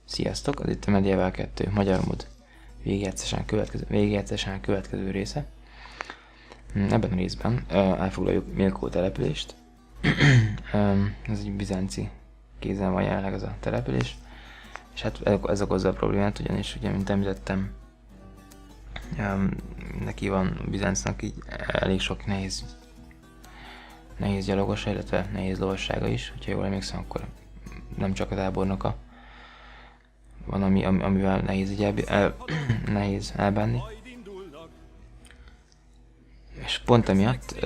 Sziasztok, az itt a Medieval 2 magyar mod végigjátszásán következő része. Ebben a részben elfoglaljuk Milkó települést. Ez egy bizánci kézen van jelenleg az a település. És hát ez okozza a problémát, ugyanis ugye, mint említettem, neki van Bizáncnak így elég sok nehéz gyalogosa, illetve nehéz lovassága is. Ha jól emlékszem, akkor nem csak a tábornoka van, amivel nehéz elbánni. És pont emiatt,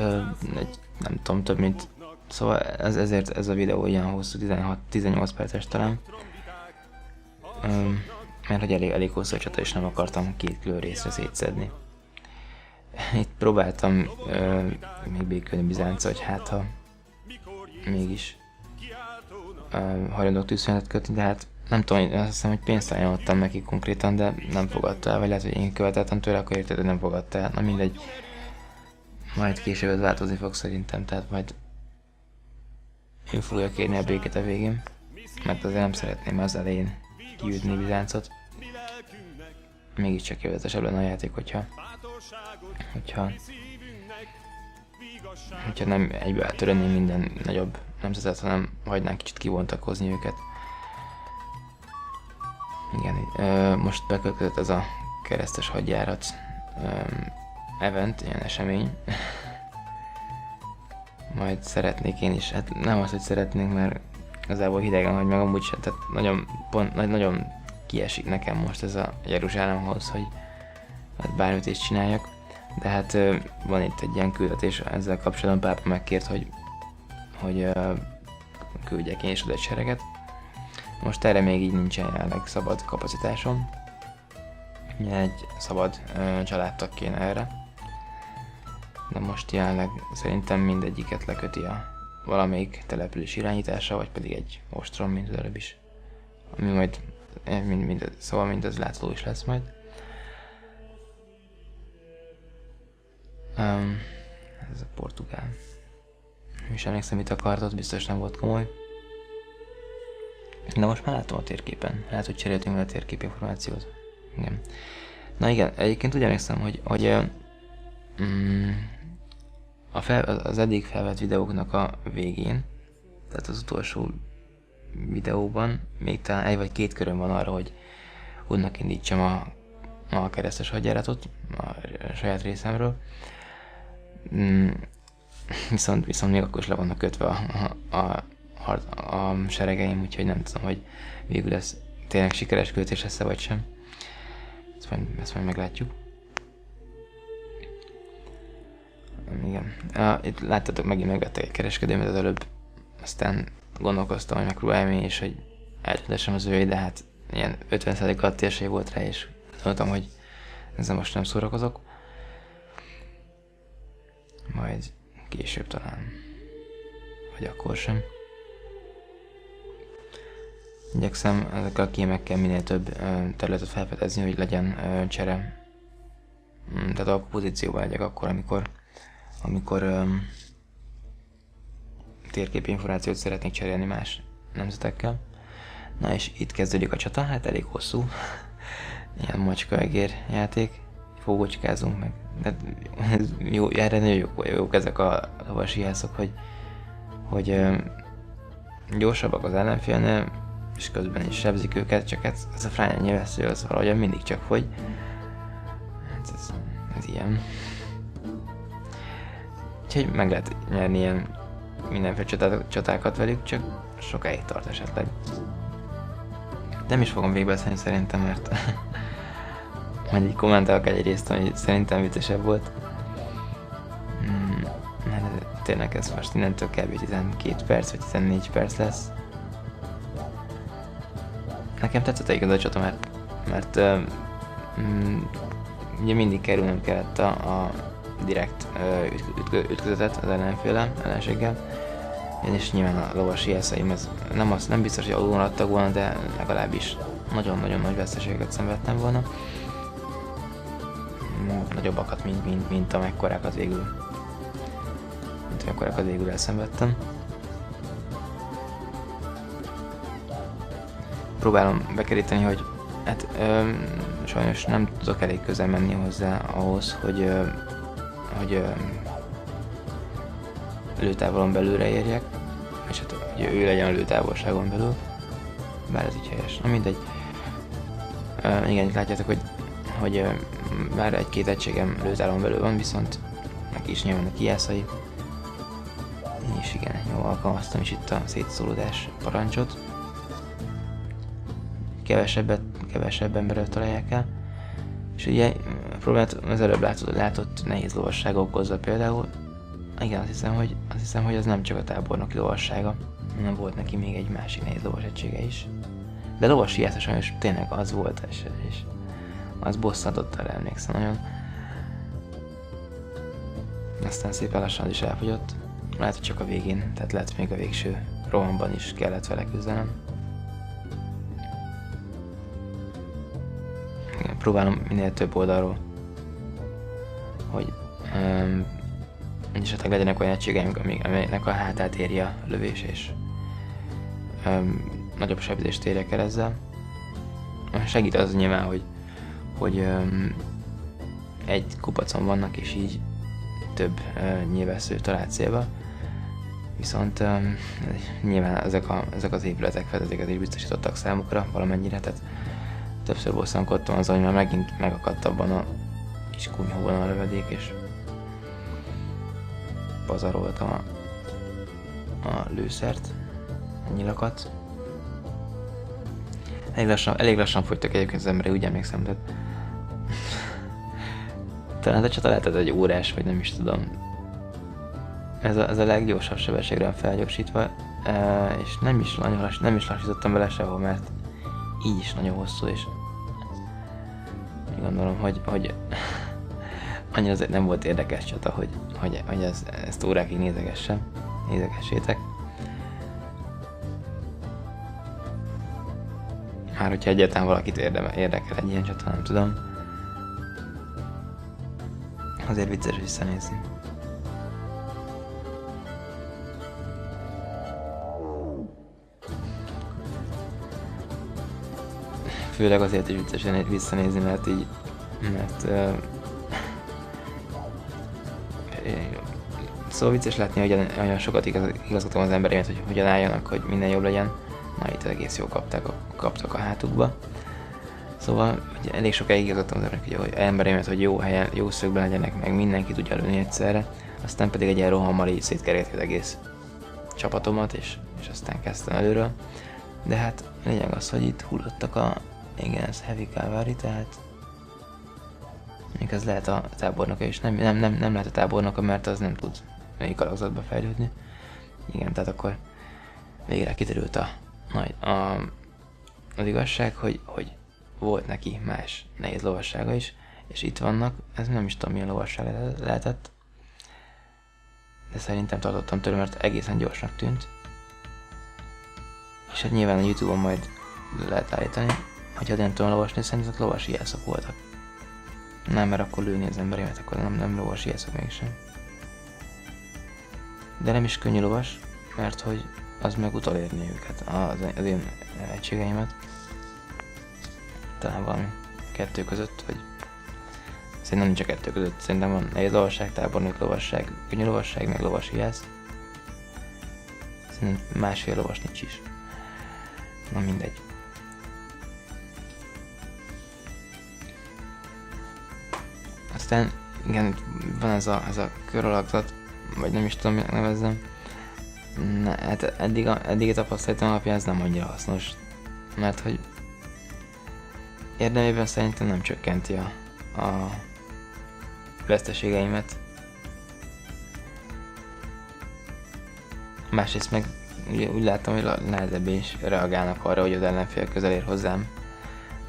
nem tudom, több mint... Szóval ezért ez a videó olyan hosszú, 16-18 perces talán. Mert hogy elég hosszú a csata, és nem akartam két külön részre szétszedni. Itt próbáltam még békülni Bizánccal, hogy hát ha mégis hajlandók tűzszünetet kötni, de hát nem tudom, azt hiszem, hogy pénzt ajánlottam neki konkrétan, de nem fogadta el, vagy lehet, hogy én követeltem tőle, akkor érted, hogy nem fogadta el. Na mindegy, majd később ez változni fog szerintem, tehát majd ő fogja kérni a békét a végén, mert azért nem szeretném az elején kiütni Bizáncot. Mégiscsak élvezetesebb lenne a játék, hogyha nem egybe eltörölném minden nagyobb nemzetet, hanem hagynánk kicsit kivontakozni őket. Igen, most bekövetkezett ez a keresztes hadjárat event, ilyen esemény. Majd szeretnék én is, hát nem az, hogy szeretnénk, mert igazából hidegen hagy meg amúgy sem, tehát nagyon kiesik nekem most ez a Jeruzsálemhoz, hogy hát bármit is csináljak. De hát van itt egy ilyen küldetés, ezzel kapcsolatban pápa megkért, hogy küldjek én is oda egy sereget. Most erre még így nincsen jelenleg szabad kapacitásom. Egy szabad családtag kéne erre. De most jelenleg szerintem mindegyiket leköti a valamelyik település irányítása, vagy pedig egy ostrom, mint az előbb is. Ami majd, szóval mindez látható is lesz majd. Ez a portugál. Nem is emlékszem, mit akartott, biztos nem volt komoly. De most már látom a térképen. Lehet, hogy cseréltünk a térkép információt. Igen. Na igen, egyébként úgy emlékszem, hogy az eddig felvett videóknak a végén, tehát az utolsó videóban még talán egy vagy két köröm van arra, hogy útnak indítsam a keresztes hadjáratot a saját részemről. Viszont még akkor is le vannak kötve a seregeim, úgyhogy nem tudom, hogy végül ez tényleg sikeres költés lesz-e vagy sem. Ezt majd meglátjuk. Igen. Itt láttatok, megint megvettek egy kereskedőmet az előbb, aztán gondolkoztam, hogy megpróbáljam én is, hogy eltüntessem az őjét, de hát ilyen 50% alatti esély volt rá, és gondoltam, hogy ezzel most nem szórakozok. Majd később talán. Vagy akkor sem. Igyekszem ezekkel a kémekkel minél több területet felfedezni, hogy legyen csere. Tehát a pozícióban legyek akkor, amikor térképi információt szeretnék cserélni más nemzetekkel. Na és itt kezdődik a csata, hát elég hosszú. Ilyen macska-egér játék. Fogócskázunk meg. De jó, erre nagyon jók ezek a lovasi jászok, hogy gyorsabbak az ellenfélnél, és közben is sebzik őket, csak ez a frányán nyilvessző, az valahogyan mindig csak fogy. Hát ez ilyen. Úgyhogy meg lehet nyerni ilyen mindenféle csatákat velük, csak sokáig tart esetleg. Nem is fogom végigbeszélni szerintem, mert majd így kommentálok egy részt, hogy szerintem viccesebb volt. Tényleg ez most innentől kb. 12 perc vagy 14 perc lesz. Nekem tetszett igaz a csata, mert ugye mindig kerülnöm kellett a direkt ütközetet az ellenséggel. És nyilván a lovasi jászaim, ez nem biztos, hogy alul maradtak volna, de legalábbis nagyon-nagyon nagy veszteségeket szenvedtem volna. Nagyobbakat, mint amekkorákat végül elszenvedtem. próbálom bekeríteni, hogy hát sajnos nem tudok elég közel menni hozzá ahhoz, hogy lőtávolon belülre érjek, és hát hogy ő legyen a lőtávolságon belül, bár ez így helyes. Na mindegy. Igen, itt látjátok, hogy már egy-két egységem lőtávolon belül van, viszont neki is nyilván a kijászai. És igen, jól alkalmaztam is itt a szétszólódás parancsot. Kevesebb emberrel találják el. És ugye a problémát az előbb látott nehéz lovassága okozza például. Igen, azt hiszem, hogy ez nem csak a tábornoki lovassága, hanem volt neki még egy másik nehéz lovas egysége is. De lovas hiása sajnos tényleg az volt, és az bosszantott, arra emlékszem nagyon. Aztán szépen lassan az is elfogyott. Lehet, hogy csak a végén, tehát lehet még a végső rohamban is kellett vele küzdenem. Igen, próbálom minél több oldalról, hogy esetleg legyenek olyan egységeim, amelynek a hátát érje a lövés, és nagyobb sebzést érjek el ezzel. Segít az nyilván, hogy egy kupacon vannak, és így több nyilvessző talált célba. Viszont nyilván ezek az épületek fedezéket is biztosítottak számukra valamennyire, tehát többször bosszankodtam azon, hogy már megint megakadt abban a kis kunyhóban a lövedék, és pazaroltam a lőszert, a nyilakat. Elég lassan fogytak egyébként az emberi, úgy emlékszem, tehát talán a csata lehetett egy órás, vagy nem is tudom. Ez a leggyorsabb sebességre felgyorsítva, és nem is lassítottam vele sehol, mert így is nagyon hosszú, és gondolom, hogy annyira azért nem volt érdekes csata, hogy ezt órákig nézegessétek. Már hogyha egyáltalán valakit érdekel egy ilyen csata, nem tudom. Azért vicces visszanézni. Főleg azért is vicces visszanézni, mert szóval vicces látni, hogy olyan sokat igazgatom az embereimet, hogy hogyan álljanak, hogy minden jobb legyen. Na, itt egész jól kaptak a hátukba. Szóval hogy elég sokáig igazgatom az embereimet, hogy jó helyen, jó szögben legyenek, meg mindenki tudja lőni egyszerre. Aztán pedig egy ilyen rohammal így szétkergetni az egész csapatomat, és aztán kezdtem előről. De hát lényeg az, hogy itt hullottak igen, ez Heavy Cavalry, tehát még ez lehet a tábornoka is, nem lehet a tábornoka, mert az nem tud még alakzatba fejlődni. Igen, tehát akkor végre kiderült az igazság, hogy volt neki más nehéz lovassága is, és itt vannak, ez nem is tudom milyen lovasság lehetett, de szerintem tartottam tőle, mert egészen gyorsnak tűnt. És hát nyilván a YouTube-on majd lehet állítani, hogyha nem tudom lovasni, szerintem lovasi jelszok voltak. Nem, mert akkor lőni az emberémet, akkor nem lovasi jelszok mégsem. De nem is könnyű lovas, mert hogy az meg utolérni őket, az én egységeimet. Talán valami kettő között, vagy szerintem nincs a kettő között, szerintem van nehéz lovasság, tábornok lovasság, könnyű lovasság, meg lovasi jelsz. Szerintem másfél lovas nincs is. Na mindegy. Aztán igen, van ez a köralakzat, vagy nem is tudom, minek nevezzem. Na, hát eddigi tapasztalatom alapján ez nem annyira hasznos, mert hogy érdemében szerintem nem csökkenti a veszteségeimet. Másrészt meg ugye úgy láttam, hogy nehezebben is reagálnak arra, hogy az ellenfél közel ér hozzám.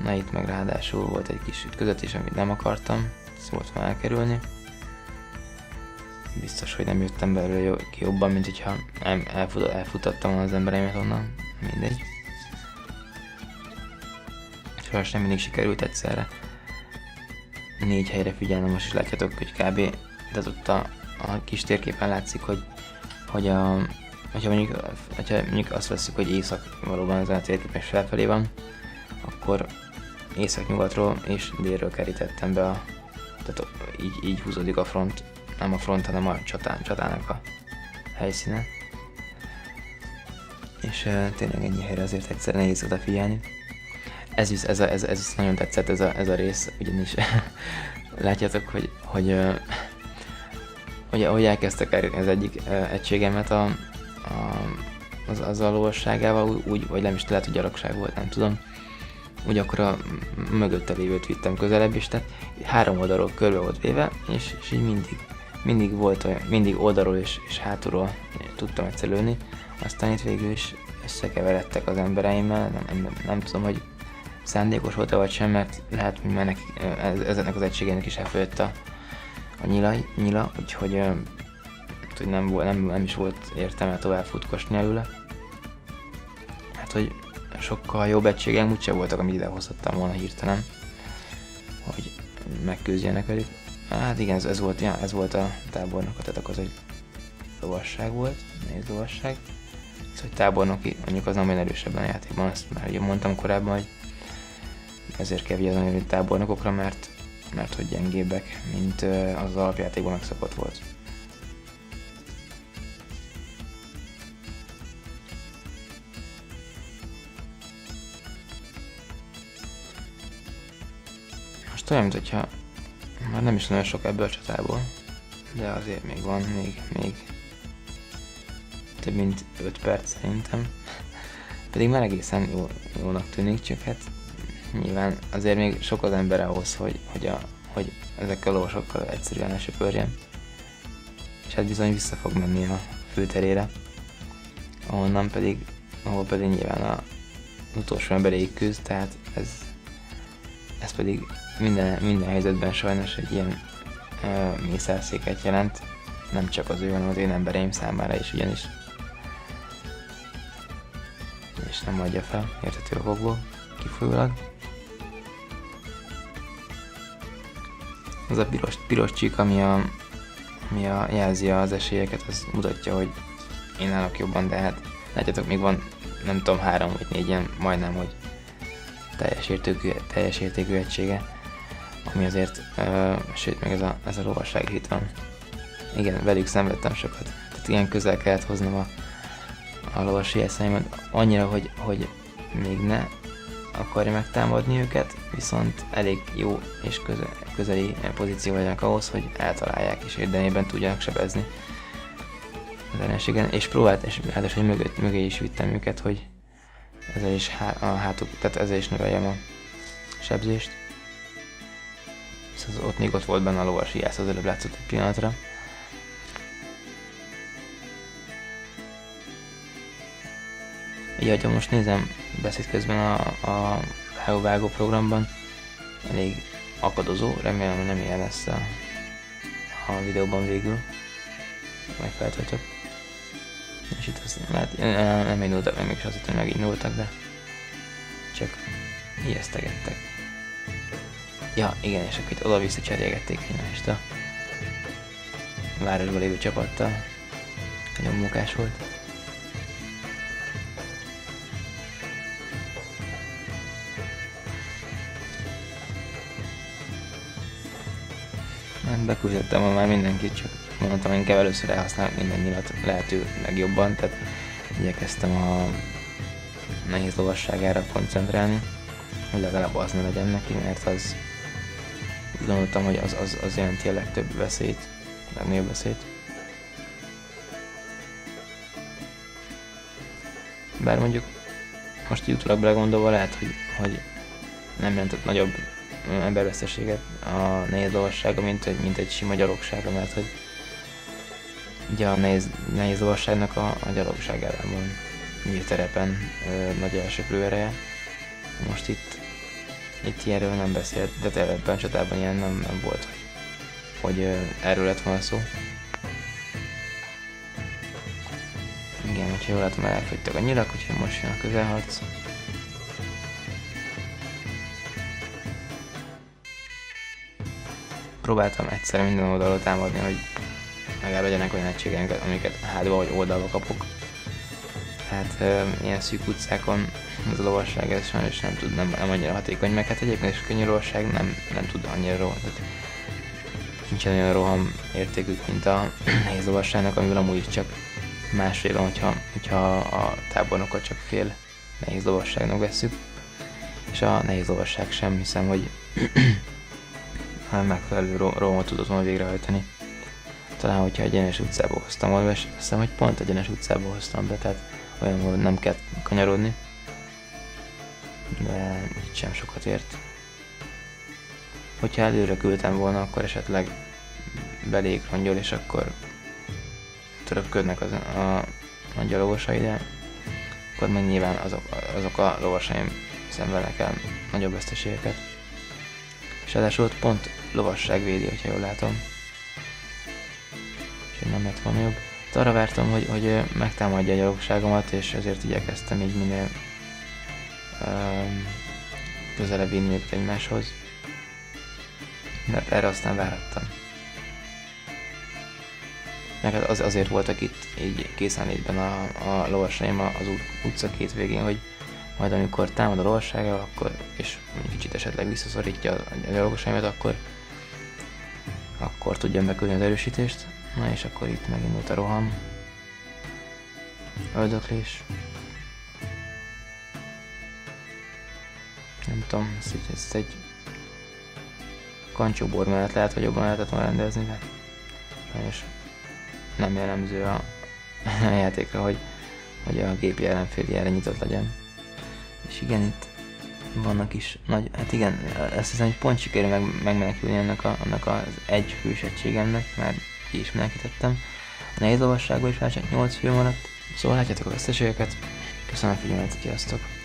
Na itt meg ráadásul volt egy kis ütközetés, amit nem akartam, szólt már elkerülni. Biztos, hogy nem jöttem belőle ki jobban, mint hogyha elfutattam az embereimet onnan. Mindegy. Sajnos nem mindig sikerült egyszerre 4 helyre figyelnem, most is látjátok, hogy kb. De ott a kis térképen látszik, hogy hogyha mondjuk azt veszük, hogy észak valóban ezen a térképen is felfelé van, akkor észak-nyugatról és délről kerítettem be tehát így húzódik a front, nem a front, hanem a csatának a helyszíne. És tényleg ennyi helyre azért egyszer nehéz odafigyelni. Ez nagyon tetszett ez a rész, ugyanis látjátok, hogy ahogy elkezdtek elérni az egyik egységemet az a lovasságával, úgy, vagy nem is lehet, hogy gyalogság volt, nem tudom. Úgy akkor a mögötte lévőt vittem közelebb is, tehát 3 oldalról körbe volt véve, és így mindig volt olyan, mindig oldalról és hátulról tudtam egyszer lőni. Aztán itt végül is összekeveredtek az embereimmel, nem tudom, hogy szándékos volt-e vagy sem, mert lehet, hogy ezeknek az egységének is elfogyott a nyila, úgyhogy nem is volt értelme tovább futkosni előle. Hát, hogy sokkal jobb egységem úgyse voltak, amit idehozhattam volna hirtelen, hogy megküzdjenek velük. Hát igen, ez volt a tábornok, tehát akkor az egy lovasság volt, nehéz lovasság. Ez, hogy tábornoki, mondjuk az nem olyan erősebben a játékban, azt már ugye mondtam korábban, hogy ezért kell vigyázni a tábornokokra, mert hogy gyengébbek, mint az alapjátékban megszokott volt. Most olyan, mintha már nem is nagyon sok ebből a csatából, de azért még van, még több mint 5 perc szerintem. Pedig már egészen jónak tűnik, csak hát nyilván azért még sok az ember ahhoz, hogy ezekkel a lovasokkal egyszerűen lesöpörjen. És hát bizony vissza fog menni a főterére, ahol pedig nyilván az utolsó emberéig küzd, tehát ez pedig minden helyzetben sajnos egy ilyen mészárszéket jelent, nem csak az ő, hanem az én embereim számára is ugyanis. És nem adja fel, érthető okokból, kifolyólag. Az a piros csík, ami jelzi az esélyeket, az mutatja, hogy én állok jobban, de hát látjátok, még van nem tudom 3 vagy 4 ilyen majdnem, hogy teljes értékű egysége, ami azért, sőt még ez a lovasság itt van. Igen, velük szenvedtem sokat, tehát ilyen közel kellett hoznom a lovasi eszeimet, annyira, hogy még ne akarja megtámadni őket, viszont elég jó és közeli pozíció legyenek ahhoz, hogy eltalálják és érdemében tudjanak sebezni az ellenségen, és ráadásul, hogy mögé is vittem őket, hogy ezzel is tehát ezzel is növeljem a sebzést. Viszont ott még ott volt benne a lovas hiász, az előbb látszott egy pillanatra. Így, ahogy most nézem beszéd közben a vágó programban, elég akadozó, remélem, hogy nem ilyen lesz a videóban végül, majd feltöltök. És itt mert nem indultak, meg mégis azt hittem, hogy megindultak, de csak ijesztegettek. Ja, igen, és akkor itt oda-vissza cserélgették egymást a városban lévő csapattal. Nagyon munkás volt. Beküldöttem már mindenkit, csak mondtam, hogy inkább először elhasználok minden nyilat lehető legjobban, tehát igyekeztem a nehéz lovasságára koncentrálni, hogy legalább az ne legyen neki, mert az gondoltam, hogy az jelenti a legtöbb veszélyt, a legnagyobb veszélyt. Bár mondjuk most így utólag belegondolva lehet, hogy nem jelentett nagyobb emberveszteséget a nehéz lovassága, mint egy sima gyalogsága, mert hogy ugye a nehéz lovasságnak a gyalogság ellen van nyílt terepen nagy elsöprő ereje. Most itt ilyenről nem beszélt, de ebben a csatában ilyen nem volt, hogy erről lett volna szó. Igen, hogyha jól látom, elfogytak a nyilak, úgyhogy most jön a közelharc. Próbáltam egyszer minden oldalról támadni, hogy legalább legyenek olyan egységeink, amiket hátba vagy oldalba kapok. Tehát ilyen szűk utcákon ez a lovasság ez sajnos nem annyira hatékony, meg hát egyébként is könnyű lovasság nem tud annyira rohanni. Nincsen olyan roham értékük, mint a nehéz lovasságnak, amivel amúgy is csak másfél van, hogyha a tábornokat csak fél nehéz lovasságnak vesszük. És a nehéz lovasság sem hiszem, hogy megfelelő rohamot tudott volna végrehajtani. Talán, hogyha egyenes utcából hoztam volna, és azt hiszem, hogy pont egyenes utcából hoztam be, tehát olyan, hogy nem kell kanyarodni. De itt sem sokat ért. Hogyha előre küldtem volna, akkor esetleg belég rongyol, és akkor töröpködnek a nagy lovasai, de akkor meg nyilván azok a lovasaim szenvednek el nagyobb veszteségeket. És ráadásul ott pont lovasság védi, hogyha jól látom. Úgyhogy nem lett volna jobb. De arra vártam, hogy megtámadja a gyalogságomat, és ezért igyekeztem így minél közelebb vinni őket egymáshoz. Mert erre aztán várhattam. Meg azért voltak itt így készenlétben a lovasaim az utca két végén, hogy majd amikor támad a lovassága, akkor, és kicsit esetleg visszaszorítja a gyalogosaimat, akkor tudjam beküldeni az erősítést. Na és akkor itt megindult a roham. Öldöklés. Nem tudom, ezt egy kancsóbor mellett lehet, vagy jobban lehetett volna rendezni, de sajnos nem jellemző a játékra, hogy a gépi ellenfél ilyenre nyitott legyen. És igen, itt vannak is nagy, hát igen, ezt hiszem, hogy pont sikerül megmenekülni annak az egy fős egységemnek, már ki is menekítettem. A nehéz lovasságban is már csak 8 fő maradt, szóval látjátok a veszteségeket. Köszönöm a figyelmet, sziasztok!